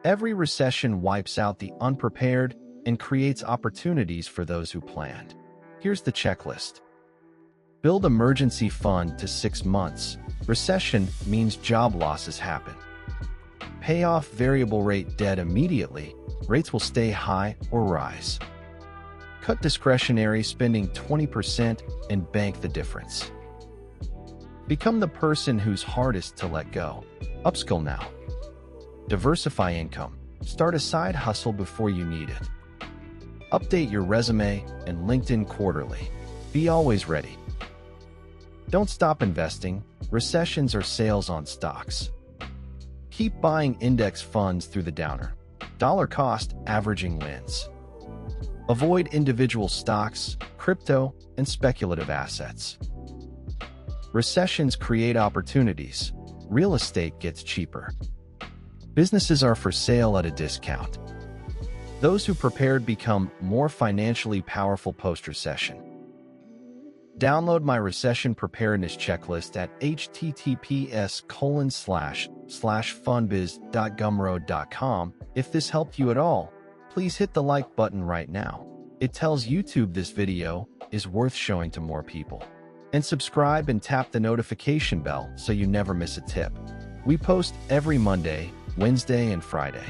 Every recession wipes out the unprepared and creates opportunities for those who planned. Here's the checklist. Build emergency fund to 6 months. Recession means job losses happen. Pay off variable rate debt immediately. Rates will stay high or rise. Cut discretionary spending 20% and bank the difference. Become the person who's hardest to let go. Upskill now. Diversify income. Start a side hustle before you need it. Update your resume and LinkedIn quarterly. Be always ready. Don't stop investing. Recessions are sales on stocks. Keep buying index funds through the downer. Dollar cost averaging wins. Avoid individual stocks, crypto, and speculative assets. Recessions create opportunities. Real estate gets cheaper. Businesses are for sale at a discount. Those who prepared become more financially powerful post-recession. Download my recession preparedness checklist at https://fundbiz.gumroad.com. If this helped you at all, please hit the like button right now. It tells YouTube this video is worth showing to more people. And subscribe and tap the notification bell so you never miss a tip. We post every Monday, Wednesday, and Friday.